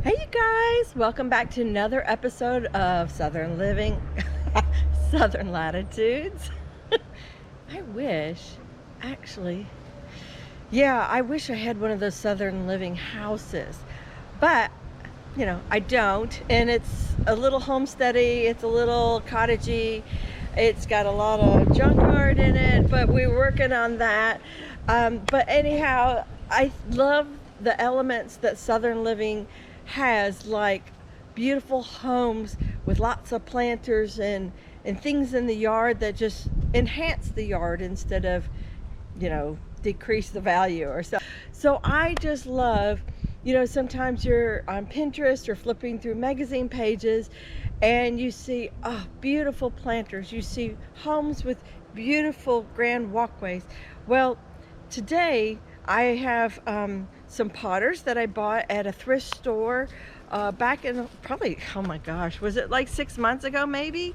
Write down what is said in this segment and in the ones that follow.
Hey you guys, welcome back to another episode of Southern Living, Southern Latitudes. I wish, actually, I wish I had one of those Southern Living houses, but I don't, and it's a little homesteady, it's a little cottagey, it's got a lot of junkyard in it, but we're working on that. But anyhow, I love the elements that Southern Living has, like beautiful homes with lots of planters and things in the yard that just enhance the yard instead of decrease the value or so. So I just love, sometimes you're on Pinterest or flipping through magazine pages and you see beautiful planters, you see homes with beautiful grand walkways. Well, today I have some potters that I bought at a thrift store back in probably, oh my gosh, was it like 6 months ago maybe?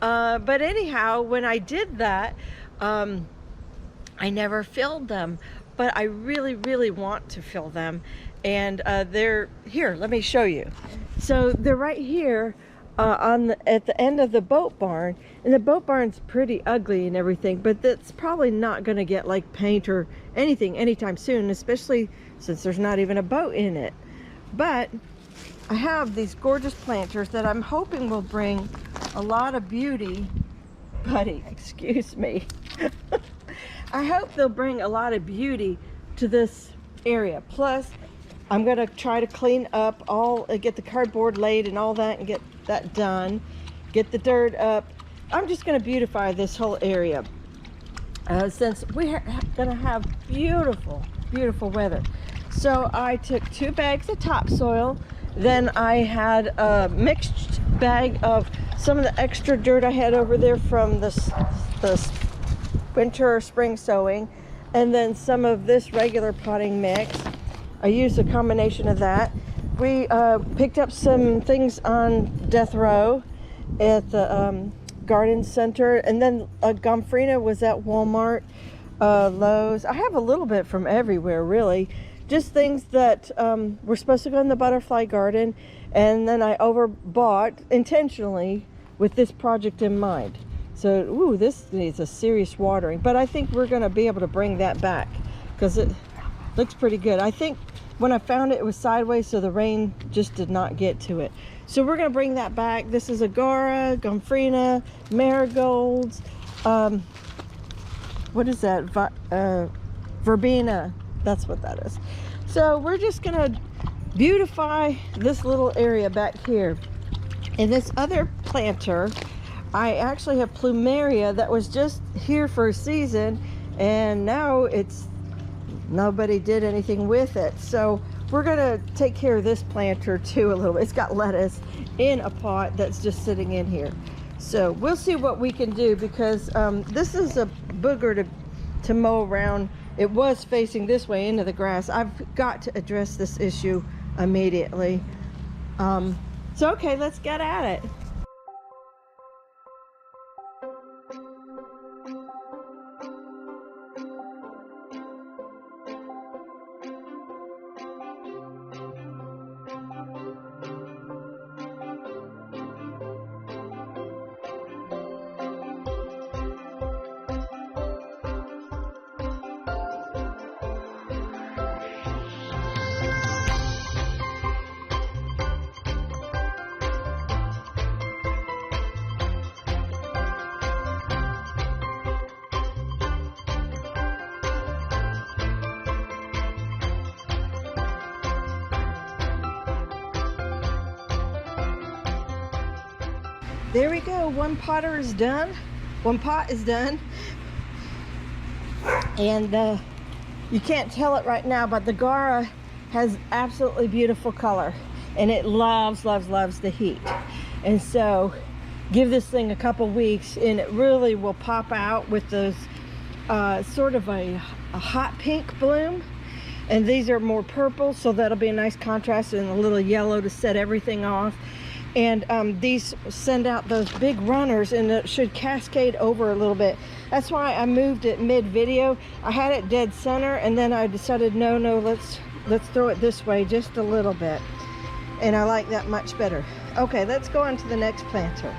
But anyhow, when I did that, I never filled them, but I really want to fill them. And they're here, let me show you. So they're right here at the end of the boat barn, and the boat barn's pretty ugly and everything, but that's probably not going to get like paint or anything anytime soon, especially since there's not even a boat in it. But I have these gorgeous planters that I'm hoping will bring a lot of beauty. Buddy, excuse me. I hope they'll bring a lot of beauty to this area. Plus, I'm going to try to clean up get the cardboard laid and all that, and get that done, get the dirt up. I'm just going to beautify this whole area since we're going to have beautiful weather. So I took 2 bags of topsoil, then I had a mixed bag of some of the extra dirt I had over there from this winter or spring sowing, and then some of this regular potting mix. I used a combination of that. We picked up some things on Death Row at the garden center, and then Gomfrina was at Walmart, Lowe's. I have a little bit from everywhere, really. Just things that were supposed to go in the butterfly garden, and then I overbought intentionally with this project in mind. So, this needs a serious watering, but I think we're going to be able to bring that back because it looks pretty good. I think when I found it, it was sideways, so the rain just did not get to it. So we're going to bring that back. This is Agora, Gomfrina, marigolds. What is that? Verbena. That's what that is. So we're just going to beautify this little area back here. In this other planter, I actually have plumeria that was just here for a season, and now nobody did anything with it. So we're gonna take care of this planter too a little bit. It's got lettuce in a pot that's just sitting in here. So we'll see what we can do, because this is a booger to mow around. It was facing this way into the grass. I've got to address this issue immediately. So okay, let's get at it. There we go, one pot is done. And you can't tell it right now, but the Gara has absolutely beautiful color, and it loves the heat. And so give this thing a couple weeks and it really will pop out with those sort of a hot pink bloom. And these are more purple, so that'll be a nice contrast, and a little yellow to set everything off. And these send out those big runners, and it should cascade over a little bit. That's why I moved it mid-video. I had it dead center, and then I decided no, let's throw it this way just a little bit. and I like that much better. Okay, let's go on to the next planter.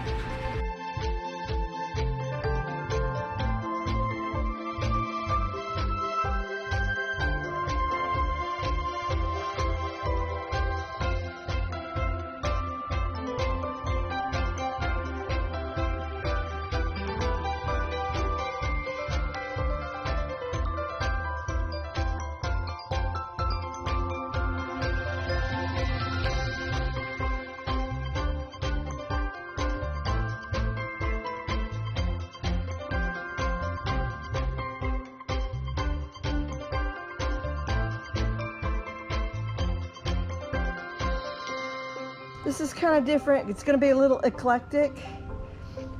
This is kind of different. It's going to be a little eclectic,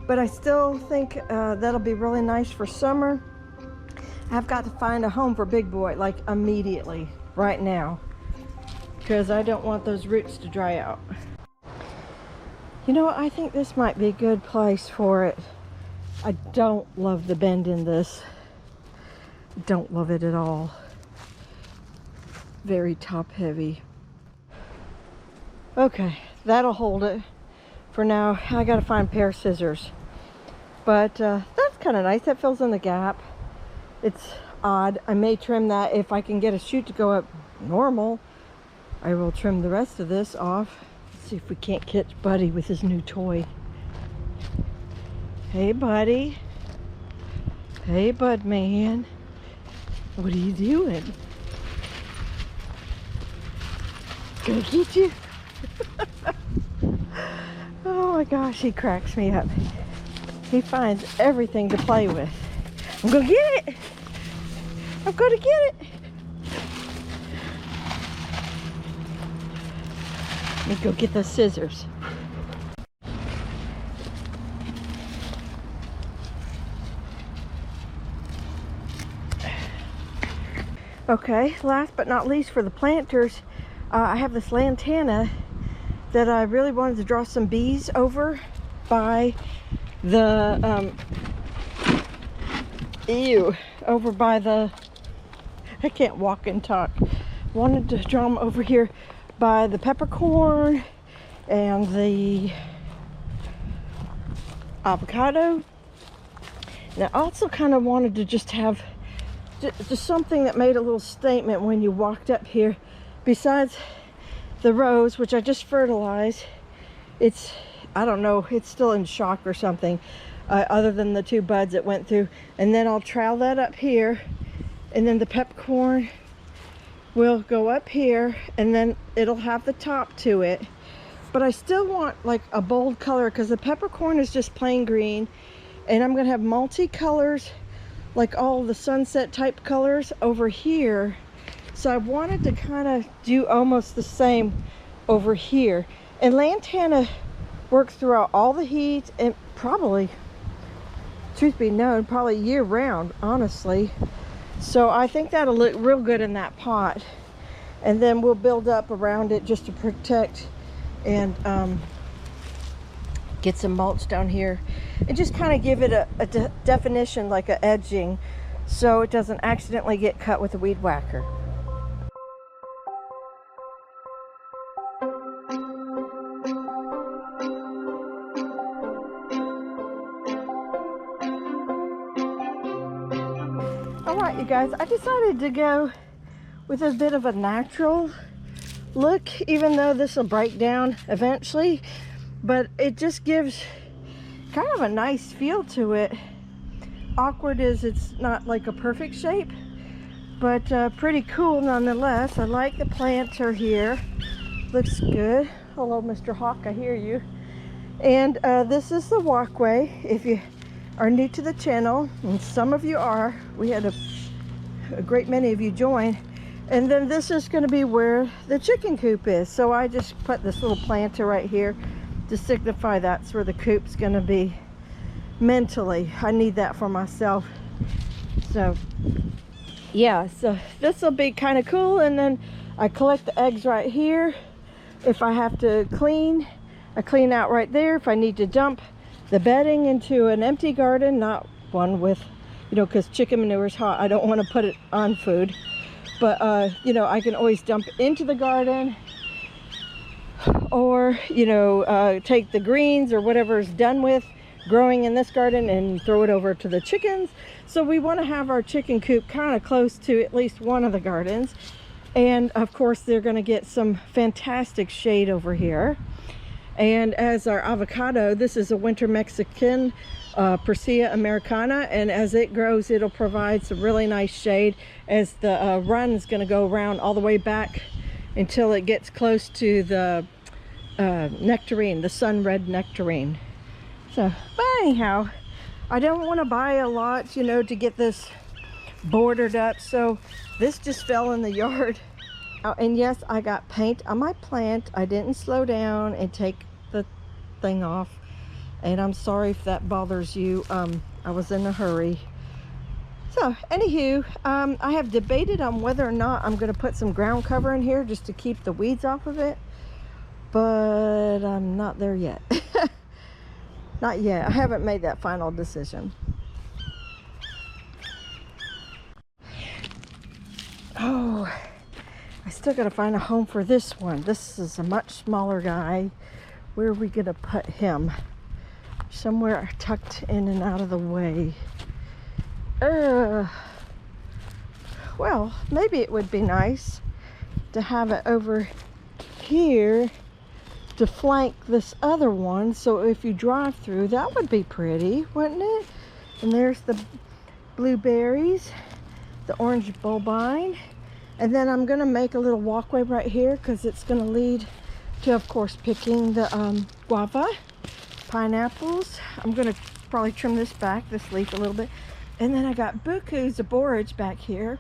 but I still think that'll be really nice for summer. I've got to find a home for Big Boy, like immediately, right now, because I don't want those roots to dry out. You know what? I think this might be a good place for it. I don't love the bend in this. Don't love it at all. Very top heavy. Okay, that'll hold it for now. I gotta find a pair of scissors, but that's kind of nice. That fills in the gap. It's odd. I may trim that if I can get a shoot to go up normal. I will trim the rest of this off. Let's see if we can't catch Buddy with his new toy. Hey, Buddy. Hey, Bud Man. What are you doing? Gonna get you? Oh my gosh, he cracks me up. He finds everything to play with. I'm gonna get it. I'm gonna get it. Let me go get those scissors. Okay, last but not least for the planters, I have this lantana that I really wanted to draw some bees over by the, over by the, I can't walk and talk. Wanted to draw them over here by the peppercorn and the avocado. And I also kind of wanted to just have just something that made a little statement when you walked up here. Besides the rose, which I just fertilized, it's, I don't know, it's still in shock or something, other than the 2 buds that went through. And then I'll trowel that up here, and then the peppercorn will go up here, and then it'll have the top to it. But I still want like a bold color, because the peppercorn is just plain green, and I'm gonna have multi-colors, like all the sunset type colors over here. So I wanted to kind of do almost the same over here. And lantana works throughout all the heat, and probably, truth be known, probably year round, honestly. So I think that'll look real good in that pot. And then we'll build up around it just to protect and get some mulch down here. And just kind of give it a definition, like a edging, so it doesn't accidentally get cut with a weed whacker. Alright, you guys, I decided to go with a bit of a natural look, even though this will break down eventually, but it just gives kind of a nice feel to it. Awkward is it's not like a perfect shape, but pretty cool nonetheless. I like the planter here. Looks good. Hello, Mr. Hawk, I hear you. And this is the walkway. If you are new to the channel, and some of you are, we had a great many of you join. And then this is going to be where the chicken coop is. So I just put this little planter right here to signify that's where the coop's going to be mentally. I need that for myself. So yeah, so this will be kind of cool. And then I collect the eggs right here. If I have to clean, I clean out right there. If I need to dump the bedding into an empty garden, not one with, you know, because chicken manure is hot, I don't want to put it on food. But you know, I can always dump into the garden. or, you know, take the greens or whatever's done with growing in this garden and throw it over to the chickens. So we want to have our chicken coop kind of close to at least one of the gardens. And of course they're going to get some fantastic shade over here. And as our avocado, this is a winter Mexican, Persea americana, and as it grows it'll provide some really nice shade as the run is going to go around all the way back until it gets close to the nectarine, the sun red nectarine. So, but anyhow, I don't want to buy a lot, you know, to get this bordered up, so this just fell in the yard. Oh, and yes, I got paint on my plant. I didn't slow down and take the thing off, and I'm sorry if that bothers you. I was in a hurry. So anywho, I have debated on whether or not I'm going to put some ground cover in here just to keep the weeds off of it, but I'm not there yet. Not yet. I haven't made that final decision. Oh, I still got to find a home for this one. This is a much smaller guy. Where are we going to put him? Somewhere tucked in and out of the way. Well, maybe it would be nice to have it over here to flank this other one, so if you drive through, that would be pretty, wouldn't it? And there's the blueberries, the orange bulbine, and then I'm gonna make a little walkway right here because it's gonna lead to, of course, picking the guava, pineapples. I'm gonna probably trim this back, this leaf a little bit. And then I got bukus of borage back here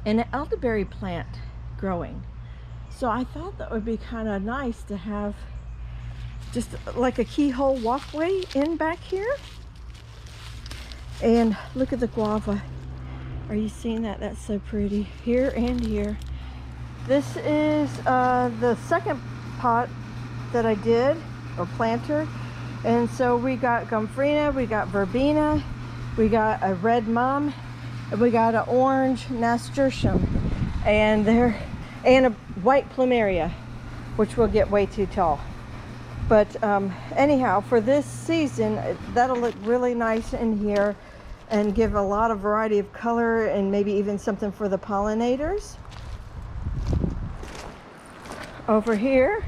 and an elderberry plant growing. So I thought that would be kind of nice to have just like a keyhole walkway in back here. And look at the guava. Are you seeing that? That's so pretty. Here and here. This is the second pot that I did, or planter. And so we got gomphrena, we got verbena, we got a red mum, and we got an orange nasturtium, and a white plumeria, which will get way too tall. But anyhow, for this season, that'll look really nice in here and give a lot of variety of color, and maybe even something for the pollinators. Over here,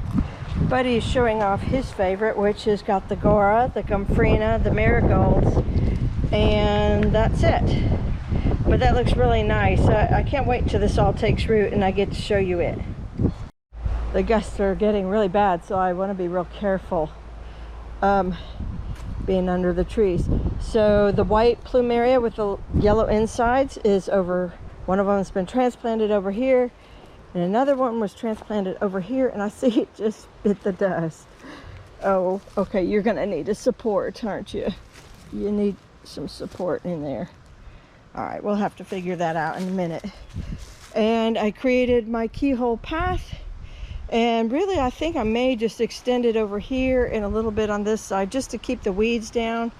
Buddy is showing off his favorite, which has got the Gora, the gomphrena, the marigolds, and that's it. But that looks really nice. I can't wait till this all takes root and I get to show you it. The gusts are getting really bad, so I want to be real careful being under the trees. So the white plumeria with the yellow insides is over. One of them has been transplanted over here, and another one was transplanted over here, and I see it just bit the dust. Oh, okay, you're gonna need a support, aren't you? You need some support in there. All right, we'll have to figure that out in a minute. And I created my keyhole path, and really I think I may just extend it over here and a little bit on this side just to keep the weeds down.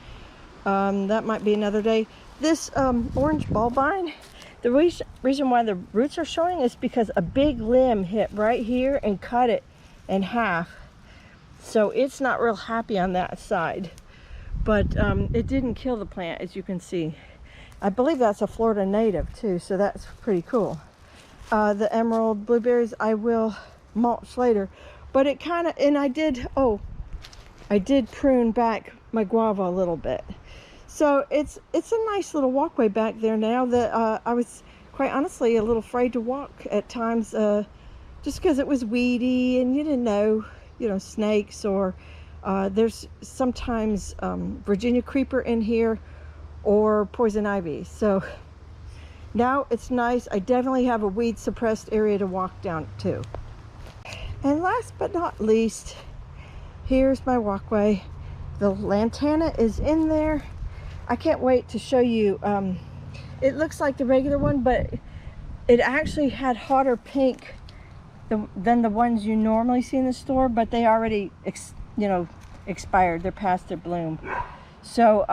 That might be another day. This orange bulbine, the reason why the roots are showing is because a big limb hit right here and cut it in half. So it's not real happy on that side. But it didn't kill the plant, as you can see. I believe that's a Florida native too, so that's pretty cool. The emerald blueberries I will mulch later, but it kind of, and I did prune back my guava a little bit. So it's a nice little walkway back there now that I was quite honestly a little afraid to walk at times, just because it was weedy and you didn't know, snakes, or there's sometimes Virginia creeper in here or poison ivy. So now it's nice. I definitely have a weed suppressed area to walk down to. And last but not least, here's my walkway. The lantana is in there. I can't wait to show you. It looks like the regular one, but it actually had hotter pink than the ones you normally see in the store, but they already expired. They're past their bloom. So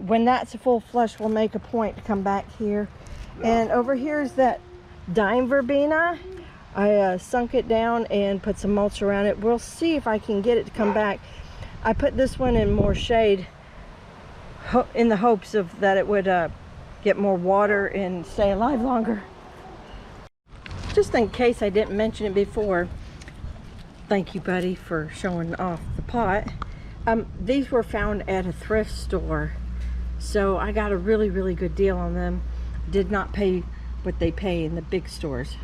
when that's a full flush, we'll make a point to come back here. And over here is that dime verbena. I sunk it down and put some mulch around it. We'll see if I can get it to come back. I put this one in more shade in the hopes of that it would get more water and stay alive longer. Just in case I didn't mention it before, thank you, buddy, for showing off the pot. These were found at a thrift store, so I got a really, really good deal on them. Did not pay what they pay in the big stores.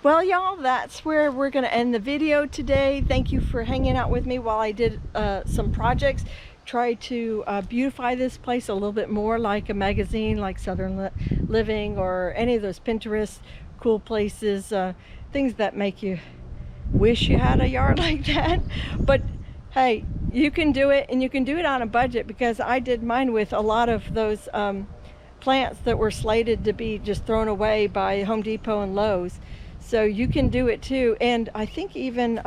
Well, y'all, that's where we're going to end the video today. Thank you for hanging out with me while I did some projects. Try to beautify this place a little bit more like a magazine like Southern Living or any of those Pinterest cool places, things that make you wish you had a yard like that. But hey, you can do it, and you can do it on a budget, because I did mine with a lot of those plants that were slated to be just thrown away by Home Depot and Lowe's. So you can do it too. And I think even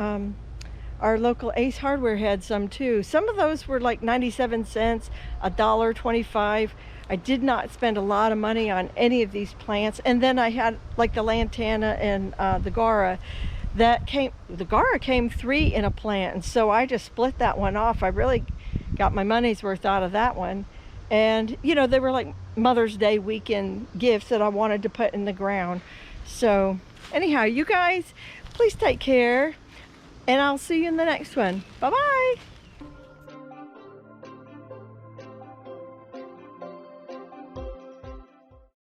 our local Ace Hardware had some too. Some of those were like 97 cents, $1.25. I did not spend a lot of money on any of these plants. And then I had like the lantana and the Gara that came. The Gara came 3 in a plant, and so I just split that one off. I really got my money's worth out of that one. And you know, they were like Mother's Day weekend gifts that I wanted to put in the ground. So anyhow, you guys, please take care, and I'll see you in the next one. Bye-bye.